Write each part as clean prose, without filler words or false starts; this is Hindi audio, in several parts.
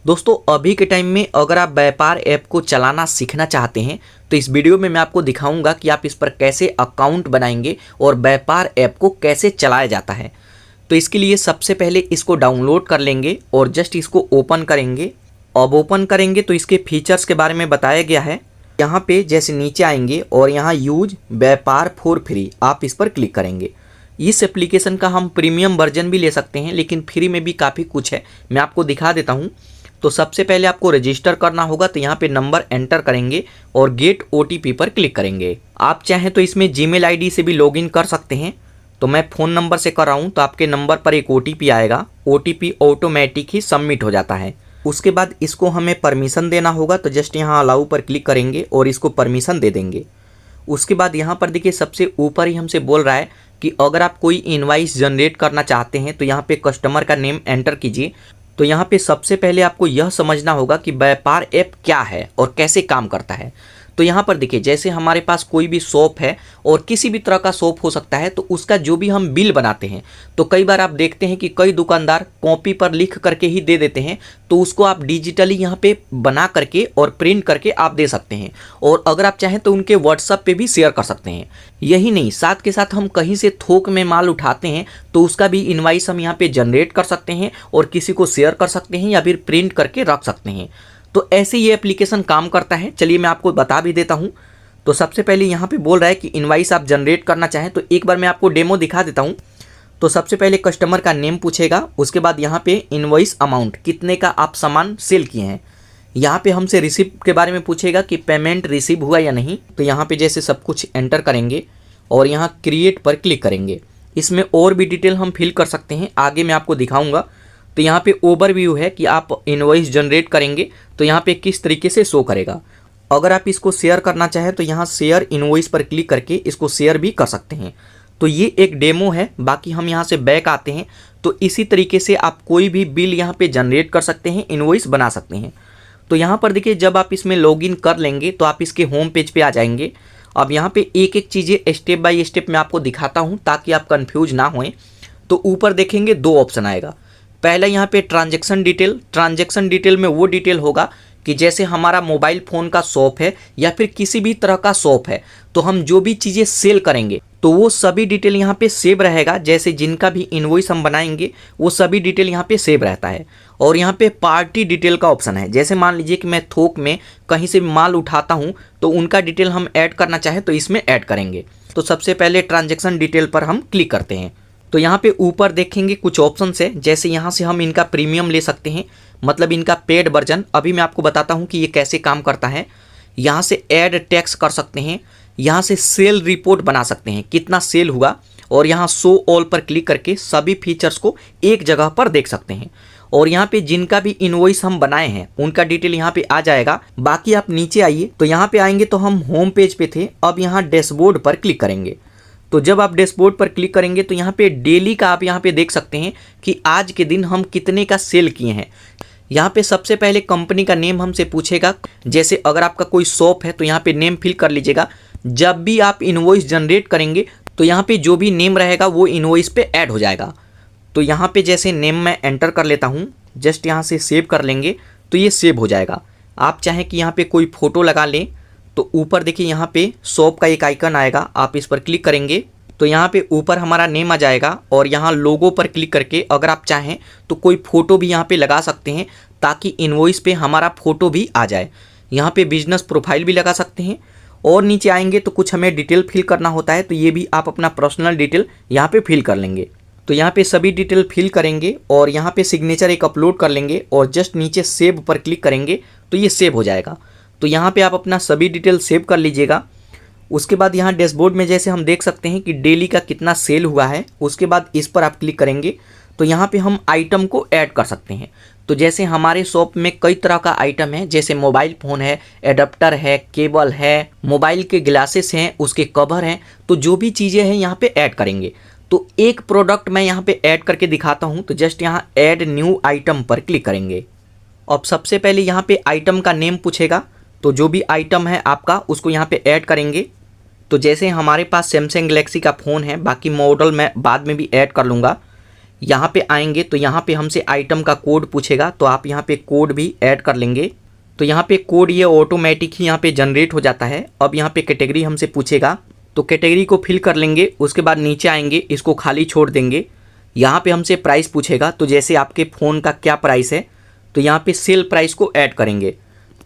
दोस्तों अभी के टाइम में अगर आप व्यापार ऐप को चलाना सीखना चाहते हैं तो इस वीडियो में मैं आपको दिखाऊंगा कि आप इस पर कैसे अकाउंट बनाएंगे और व्यापार ऐप को कैसे चलाया जाता है। तो इसके लिए सबसे पहले इसको डाउनलोड कर लेंगे और जस्ट इसको ओपन करेंगे। अब ओपन करेंगे तो इसके फीचर्स के बारे में बताया गया है। यहाँ पे जैसे नीचे आएंगे और यहाँ यूज व्यापार फॉर फ्री आप इस पर क्लिक करेंगे। इस एप्लीकेशन का हम प्रीमियम वर्जन भी ले सकते हैं, लेकिन फ्री में भी काफ़ी कुछ है, मैं आपको दिखा देता हूँ। तो सबसे पहले आपको रजिस्टर करना होगा, तो यहाँ पे नंबर एंटर करेंगे और गेट ओटीपी पर क्लिक करेंगे। आप चाहें तो इसमें जीमेल आईडी से भी लॉगिन कर सकते हैं, तो मैं फ़ोन नंबर से कर रहा हूँ। तो आपके नंबर पर एक ओटीपी आएगा, ओटीपी ऑटोमेटिक ही सबमिट हो जाता है। उसके बाद इसको हमें परमिशन देना होगा, तो जस्ट यहाँ अलाउ पर क्लिक करेंगे और इसको परमिशन दे देंगे। उसके बाद यहाँ पर देखिए सबसे ऊपर ही हमसे बोल रहा है कि अगर आप कोई इनवाइस जनरेट करना चाहते हैं तो यहाँ पे कस्टमर का नेम एंटर कीजिए। तो यहाँ पे सबसे पहले आपको यह समझना होगा कि व्यापार ऐप क्या है और कैसे काम करता है। तो यहाँ पर देखिए जैसे हमारे पास कोई भी शॉप है और किसी भी तरह का शॉप हो सकता है, तो उसका जो भी हम बिल बनाते हैं, तो कई बार आप देखते हैं कि कई दुकानदार कॉपी पर लिख करके ही दे देते हैं, तो उसको आप डिजिटली यहाँ पे बना करके और प्रिंट करके आप दे सकते हैं। और अगर आप चाहें तो उनके व्हाट्सएप पे भी शेयर कर सकते हैं। यही नहीं, साथ के साथ हम कहीं से थोक में माल उठाते हैं तो उसका भी इनवाइस हम यहाँ पे जनरेट कर सकते हैं और किसी को शेयर कर सकते हैं या फिर प्रिंट करके रख सकते हैं। तो ऐसे ये एप्लीकेशन काम करता है। चलिए मैं आपको बता भी देता हूँ। तो सबसे पहले यहाँ पे बोल रहा है कि इनवाइस आप जनरेट करना चाहें, तो एक बार मैं आपको डेमो दिखा देता हूँ। तो सबसे पहले कस्टमर का नेम पूछेगा, उसके बाद यहाँ पे इनवॉइस अमाउंट कितने का आप सामान सेल किए हैं। यहाँ पे हमसे रिसीव के बारे में पूछेगा कि पेमेंट रिसीव हुआ या नहीं। तो यहाँ पे जैसे सब कुछ एंटर करेंगे और यहाँ क्रिएट पर क्लिक करेंगे। इसमें और भी डिटेल हम फिल कर सकते हैं, आगे मैं आपको दिखाऊंगा। तो यहाँ पे ओवरव्यू है कि आप इनवॉइस जनरेट करेंगे तो यहाँ पे किस तरीके से शो करेगा। अगर आप इसको शेयर करना चाहें तो यहाँ शेयर इनवॉइस पर क्लिक करके इसको शेयर भी कर सकते हैं। तो ये एक डेमो है, बाकी हम यहाँ से बैक आते हैं। तो इसी तरीके से आप कोई भी बिल यहाँ पे जनरेट कर सकते हैं, इनवॉइस बना सकते हैं। तो यहाँ पर देखिए जब आप इसमें लॉगिन कर लेंगे तो आप इसके होम पेज पे आ जाएंगे। अब यहाँ पे एक एक चीज़ें स्टेप बाय स्टेप मैं आपको दिखाता हूँ ताकि आप कन्फ्यूज ना होएं। तो ऊपर देखेंगे दो ऑप्शन आएगा। पहला यहाँ पे ट्रांजैक्शन डिटेल। ट्रांजैक्शन डिटेल में वो डिटेल होगा कि जैसे हमारा मोबाइल फ़ोन का शॉप है या फिर किसी भी तरह का शॉप है, तो हम जो भी चीज़ें सेल करेंगे तो वो सभी डिटेल यहाँ पे सेव रहेगा। जैसे जिनका भी इनवॉइस हम बनाएंगे वो सभी डिटेल यहाँ पे सेव रहता है। और यहाँ पे पार्टी डिटेल का ऑप्शन है। जैसे मान लीजिए कि मैं थोक में कहीं से माल उठाता हूँ तो उनका डिटेल हम ऐड करना चाहें तो इसमें ऐड करेंगे। तो सबसे पहले ट्रांजैक्शन डिटेल पर हम क्लिक करते हैं। तो यहाँ पे ऊपर देखेंगे कुछ ऑप्शंस है, जैसे यहाँ से हम इनका प्रीमियम ले सकते हैं, मतलब इनका पेड वर्जन। अभी मैं आपको बताता हूँ कि ये कैसे काम करता है। यहाँ से ऐड टैक्स कर सकते हैं, यहाँ से सेल रिपोर्ट बना सकते हैं कितना सेल हुआ, और यहाँ शो ऑल पर क्लिक करके सभी फीचर्स को एक जगह पर देख सकते हैं। और यहाँ पे जिनका भी इनवॉइस हम बनाए हैं उनका डिटेल यहाँ पे आ जाएगा। बाकी आप नीचे आइए, तो यहाँ पे आएंगे तो हम होम पेज पे थे, अब यहाँ डैशबोर्ड पर क्लिक करेंगे। तो जब आप डैशबोर्ड पर क्लिक करेंगे तो यहाँ पे डेली का आप यहाँ पे देख सकते हैं कि आज के दिन हम कितने का सेल किए हैं। यहाँ पे सबसे पहले कंपनी का नेम हमसे पूछेगा। जैसे अगर आपका कोई शॉप है तो यहाँ पे नेम फिल कर लीजिएगा। जब भी आप इनवॉइस जनरेट करेंगे तो यहाँ पे जो भी नेम रहेगा वो इनवॉइस पे ऐड हो जाएगा। तो यहाँ पे जैसे नेम मैं एंटर कर लेता हूँ, जस्ट यहाँ से सेव कर लेंगे तो ये सेव हो जाएगा। आप चाहें कि यहाँ पे कोई फ़ोटो लगा लें तो ऊपर देखिए यहाँ पे शॉप का एक आइकन आएगा, आप इस पर क्लिक करेंगे तो यहाँ पे ऊपर हमारा नेम आ जाएगा। और यहाँ लोगो पर क्लिक करके अगर आप चाहें तो कोई फ़ोटो भी यहाँ पे लगा सकते हैं ताकि इनवॉइस पे हमारा फ़ोटो भी आ जाए। यहाँ पे बिजनेस प्रोफाइल भी लगा सकते हैं। और नीचे आएंगे तो कुछ हमें डिटेल फिल करना होता है, तो ये भी आप अपना पर्सनल डिटेल यहाँ पे फिल कर लेंगे। तो यहाँ पे सभी डिटेल फिल करेंगे और यहाँ पे सिग्नेचर एक अपलोड कर लेंगे और जस्ट नीचे सेव पर क्लिक करेंगे तो ये सेव हो जाएगा। तो यहाँ पे आप अपना सभी डिटेल सेव कर लीजिएगा। उसके बाद यहाँ डैशबोर्ड में जैसे हम देख सकते हैं कि डेली का कितना सेल हुआ है, उसके बाद इस पर आप क्लिक करेंगे तो यहाँ पे हम आइटम को ऐड कर सकते हैं। तो जैसे हमारे शॉप में कई तरह का आइटम है, जैसे मोबाइल फ़ोन है, एडाप्टर है, केबल है, मोबाइल के ग्लासेस हैं, उसके कवर हैं, तो जो भी चीज़ें हैं यहाँ पे ऐड करेंगे। तो एक प्रोडक्ट मैं यहाँ पे ऐड करके दिखाता हूँ। तो जस्ट यहाँ ऐड न्यू आइटम पर क्लिक करेंगे। अब सबसे पहले यहाँ पे आइटम का नेम पूछेगा, तो जो भी आइटम है आपका उसको यहाँ पे ऐड करेंगे। तो जैसे हमारे पास सैमसंग गैलेक्सी का फ़ोन है, बाकी मॉडल मैं बाद में भी ऐड कर लूँगा। यहाँ पे आएंगे तो यहाँ पे हमसे आइटम का कोड पूछेगा, तो आप यहाँ पे कोड भी ऐड कर लेंगे। तो यहाँ पे कोड ये ऑटोमेटिक ही यहाँ पे जनरेट हो जाता है। अब यहाँ पे कैटेगरी हमसे पूछेगा, तो कैटेगरी को फिल कर लेंगे। उसके बाद नीचे आएंगे, इसको खाली छोड़ देंगे। यहाँ पे हमसे प्राइस पूछेगा, तो जैसे आपके फ़ोन का क्या प्राइस है, तो यहाँ पे सेल प्राइस को ऐड करेंगे।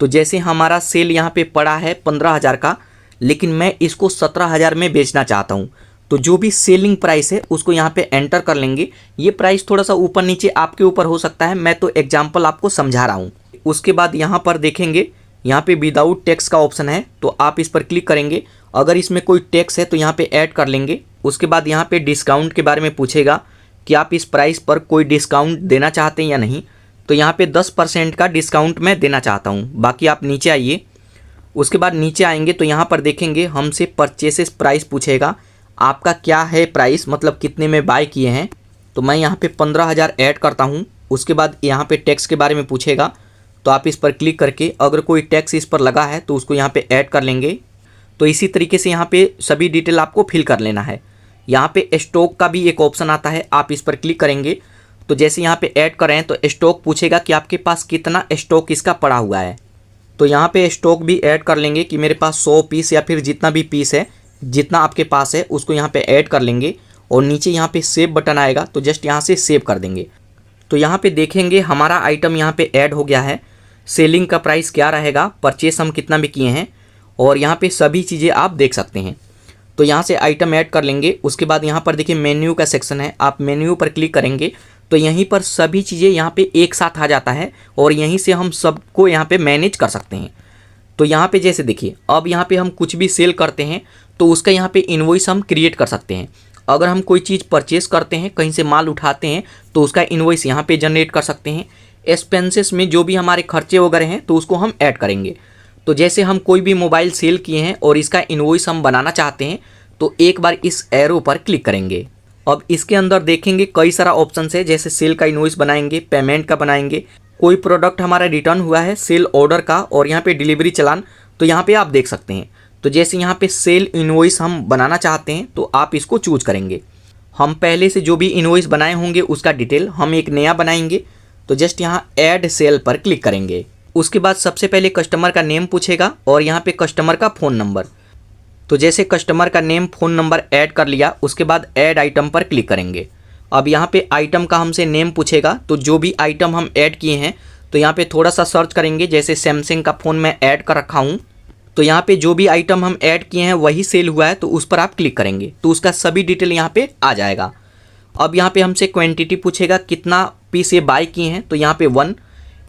तो जैसे हमारा सेल यहाँ पे पड़ा है 15,000 का, लेकिन मैं इसको 17,000 में बेचना चाहता हूँ, तो जो भी सेलिंग प्राइस है उसको यहाँ पे एंटर कर लेंगे। ये प्राइस थोड़ा सा ऊपर नीचे आपके ऊपर हो सकता है, मैं तो एग्जाम्पल आपको समझा रहा हूँ। उसके बाद यहाँ पर देखेंगे, यहाँ पे विदाउट टैक्स का ऑप्शन है, तो आप इस पर क्लिक करेंगे। अगर इसमें कोई टैक्स है तो यहाँ पे ऐड कर लेंगे। उसके बाद यहाँ पे डिस्काउंट के बारे में पूछेगा कि आप इस प्राइस पर कोई डिस्काउंट देना चाहते हैं या नहीं, तो यहाँ पे 10% का डिस्काउंट मैं देना चाहता हूँ। बाकी आप नीचे आइए। उसके बाद नीचे आएंगे तो यहाँ पर देखेंगे हमसे परचेसेस प्राइस पूछेगा, आपका क्या है प्राइस, मतलब कितने में बाय किए हैं। तो मैं यहाँ पे 15,000 ऐड करता हूँ। उसके बाद यहाँ पे टैक्स के बारे में पूछेगा, तो आप इस पर क्लिक करके अगर कोई टैक्स इस पर लगा है तो उसको यहाँ पे ऐड कर लेंगे। तो इसी तरीके से यहाँ पे सभी डिटेल आपको फिल कर लेना है। यहाँ पे स्टॉक का भी एक ऑप्शन आता है, आप इस पर क्लिक करेंगे। तो जैसे यहाँ पे ऐड करें तो स्टॉक पूछेगा कि आपके पास कितना स्टॉक इसका पड़ा हुआ है। तो यहाँ पे स्टॉक भी ऐड कर लेंगे कि मेरे पास 100 पीस या फिर जितना भी पीस है, जितना आपके पास है उसको यहाँ पे ऐड कर लेंगे। और नीचे यहाँ पे सेव बटन आएगा, तो जस्ट यहाँ से सेव कर देंगे। तो यहाँ पे देखेंगे हमारा आइटम यहाँ पे ऐड हो गया है। सेलिंग का प्राइस क्या रहेगा, परचेस हम कितना भी किए हैं, और यहाँ पे सभी चीज़ें आप देख सकते हैं। तो यहाँ से आइटम ऐड कर लेंगे। उसके बाद यहाँ पर देखिए मेन्यू का सेक्शन है, आप मेन्यू पर क्लिक करेंगे तो यहीं पर सभी चीज़ें यहाँ पे एक साथ आ जाता है और यहीं से हम सबको यहाँ पे मैनेज कर सकते हैं। तो यहाँ पे जैसे देखिए, अब यहाँ पे हम कुछ भी सेल करते हैं तो उसका यहाँ पे इनवॉइस हम क्रिएट कर सकते हैं। अगर हम कोई चीज़ परचेस करते हैं, कहीं से माल उठाते हैं, तो उसका इनवॉइस यहाँ पे जनरेट कर सकते हैं। एक्सपेंसेस में जो भी हमारे खर्चे वगैरह हैं तो उसको हम ऐड करेंगे। तो जैसे हम कोई भी मोबाइल सेल किए हैं और इसका इनवॉइस हम बनाना चाहते हैं, तो एक बार इस एरो पर क्लिक करेंगे। अब इसके अंदर देखेंगे कई सारा ऑप्शन है, जैसे सेल का इनवॉइस बनाएंगे, पेमेंट का बनाएंगे, कोई प्रोडक्ट हमारा रिटर्न हुआ है, सेल ऑर्डर का, और यहाँ पे डिलीवरी चालान। तो यहाँ पे आप देख सकते हैं। तो जैसे यहाँ पे सेल इनवॉइस हम बनाना चाहते हैं तो आप इसको चूज करेंगे। हम पहले से जो भी इनवॉइस बनाए होंगे उसका डिटेल हम एक नया बनाएंगे। तो जस्ट यहाँ ऐड सेल पर क्लिक करेंगे। उसके बाद सबसे पहले कस्टमर का नेम पूछेगा और यहाँ पे कस्टमर का फ़ोन नंबर। तो जैसे कस्टमर का नेम फ़ोन नंबर ऐड कर लिया, उसके बाद ऐड आइटम पर क्लिक करेंगे। अब यहाँ पे आइटम का हमसे नेम पूछेगा, तो जो भी आइटम हम ऐड किए हैं तो यहाँ पे थोड़ा सा सर्च करेंगे। जैसे सैमसंग का फ़ोन मैं ऐड कर रखा हूँ, तो यहाँ पे जो भी आइटम हम ऐड किए हैं वही सेल हुआ है, तो उस पर आप क्लिक करेंगे तो उसका सभी डिटेल यहाँ पे आ जाएगा। अब यहाँ पे हमसे क्वांटिटी पूछेगा, कितना पीस ये बाय किए हैं, तो यहाँ पे 1।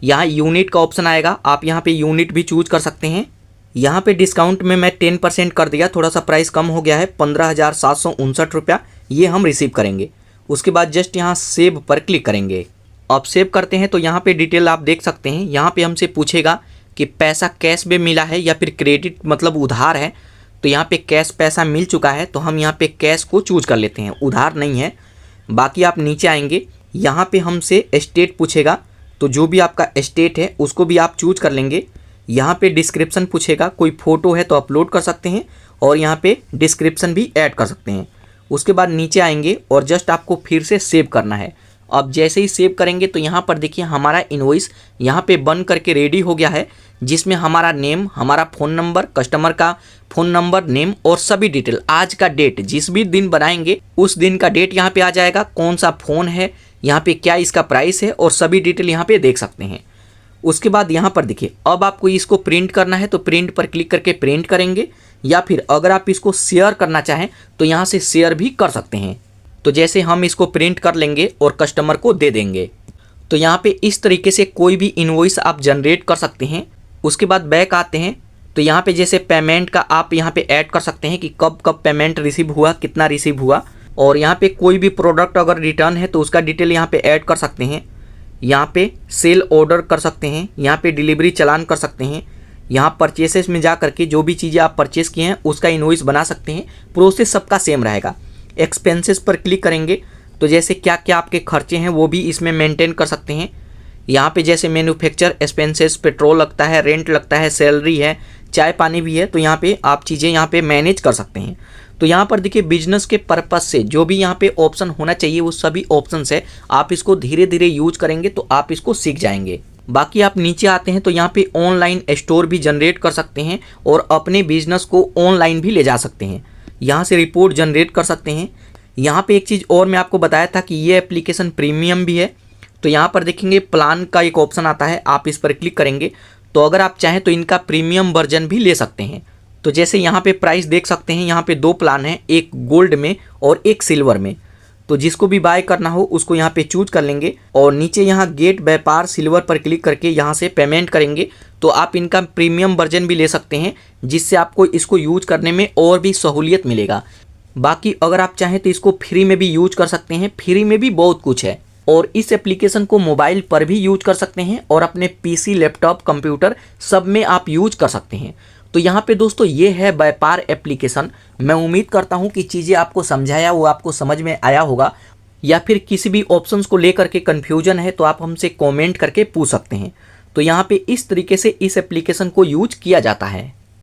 यहाँ यूनिट का ऑप्शन आएगा, आप यहाँ पे यूनिट भी चूज कर सकते हैं। यहाँ पे डिस्काउंट में मैं 10% कर दिया, थोड़ा सा प्राइस कम हो गया है, 15,759 रुपया ये हम रिसीव करेंगे। उसके बाद जस्ट यहाँ सेव पर क्लिक करेंगे। अब सेव करते हैं तो यहाँ पे डिटेल आप देख सकते हैं। यहाँ पे हमसे पूछेगा कि पैसा कैश में मिला है या फिर क्रेडिट, मतलब उधार है। तो यहाँ पे कैश पैसा मिल चुका है, तो हम यहाँ पे कैश को चूज कर लेते हैं, उधार नहीं है। बाकी आप नीचे आएंगे, यहाँ पे हमसे स्टेट पूछेगा, तो जो भी आपका स्टेट है उसको भी आप चूज कर लेंगे। यहाँ पे डिस्क्रिप्शन पूछेगा, कोई फ़ोटो है तो अपलोड कर सकते हैं और यहाँ पे डिस्क्रिप्शन भी ऐड कर सकते हैं। उसके बाद नीचे आएंगे और जस्ट आपको फिर से सेव करना है। अब जैसे ही सेव करेंगे तो यहाँ पर देखिए हमारा इनवॉइस यहाँ पे बन करके रेडी हो गया है, जिसमें हमारा नेम, हमारा फ़ोन नंबर, कस्टमर का फ़ोन नंबर, नेम और सभी डिटेल, आज का डेट, जिस भी दिन बनाएंगे उस दिन का डेट यहाँ पे आ जाएगा, कौन सा फ़ोन है, यहाँ पे क्या इसका प्राइस है, और सभी डिटेल यहाँ पे देख सकते हैं। उसके बाद यहाँ पर देखिए, अब आपको इसको प्रिंट करना है तो प्रिंट पर क्लिक करके प्रिंट करेंगे, या फिर अगर आप इसको शेयर करना चाहें तो यहाँ से शेयर भी कर सकते हैं। तो जैसे हम इसको प्रिंट कर लेंगे और कस्टमर को दे देंगे। तो यहाँ पे इस तरीके से कोई भी इनवॉइस आप जनरेट कर सकते हैं। उसके बाद बैक आते हैं तो यहाँ पे जैसे पेमेंट का आप यहाँ पे ऐड कर सकते हैं कि कब कब पेमेंट रिसीव हुआ, कितना रिसीव हुआ, और यहाँ पे कोई भी प्रोडक्ट अगर रिटर्न है तो उसका डिटेल यहाँ पे ऐड कर सकते हैं। यहाँ पे सेल ऑर्डर कर सकते हैं, यहाँ पे डिलीवरी चालान कर सकते हैं, यहाँ परचेसेस में जा करके जो भी चीज़ें आप परचेस किए हैं उसका इनवॉइस बना सकते हैं। प्रोसेस सबका सेम रहेगा। एक्सपेंसेस पर क्लिक करेंगे तो जैसे क्या क्या आपके खर्चे हैं वो भी इसमें मेंटेन कर सकते हैं। यहाँ पे जैसे मैन्युफैक्चर एक्सपेंसेस, पेट्रोल लगता है, रेंट लगता है, सैलरी है, चाय पानी भी है, तो यहाँ पे आप चीज़ें यहाँ पे मैनेज कर सकते हैं। तो यहाँ पर देखिए बिजनेस के पर्पस से जो भी यहाँ पे ऑप्शन होना चाहिए वो सभी ऑप्शन है। आप इसको धीरे धीरे यूज करेंगे तो आप इसको सीख जाएंगे। बाकी आप नीचे आते हैं तो यहाँ पे ऑनलाइन स्टोर भी जनरेट कर सकते हैं और अपने बिजनेस को ऑनलाइन भी ले जा सकते हैं। यहाँ से रिपोर्ट जनरेट कर सकते हैं। यहाँ पे एक चीज़ और मैं आपको बताया था कि ये एप्लीकेशन प्रीमियम भी है। तो यहाँ पर देखेंगे प्लान का एक ऑप्शन आता है, आप इस पर क्लिक करेंगे तो अगर आप चाहें तो इनका प्रीमियम वर्जन भी ले सकते हैं। तो जैसे यहाँ पे प्राइस देख सकते हैं, यहाँ पे 2 प्लान हैं, एक गोल्ड में और एक सिल्वर में। तो जिसको भी बाय करना हो उसको यहाँ पे चूज कर लेंगे और नीचे यहाँ गेट व्यापार सिल्वर पर क्लिक करके यहाँ से पेमेंट करेंगे तो आप इनका प्रीमियम वर्जन भी ले सकते हैं, जिससे आपको इसको यूज करने में और भी सहूलियत मिलेगा। बाकी अगर आप चाहें तो इसको फ्री में भी यूज कर सकते हैं, फ्री में भी बहुत कुछ है। और इस एप्लीकेशन को मोबाइल पर भी यूज कर सकते हैं और अपने पीसी, लैपटॉप, कंप्यूटर सब में आप यूज कर सकते हैं। तो यहाँ पे दोस्तों ये है व्यापार एप्लीकेशन। मैं उम्मीद करता हूँ कि चीज़ें आपको समझाया वो आपको समझ में आया होगा, या फिर किसी भी ऑप्शंस को लेकर के कन्फ्यूजन है तो आप हमसे कमेंट करके पूछ सकते हैं। तो यहाँ पे इस तरीके से इस एप्लीकेशन को यूज किया जाता है।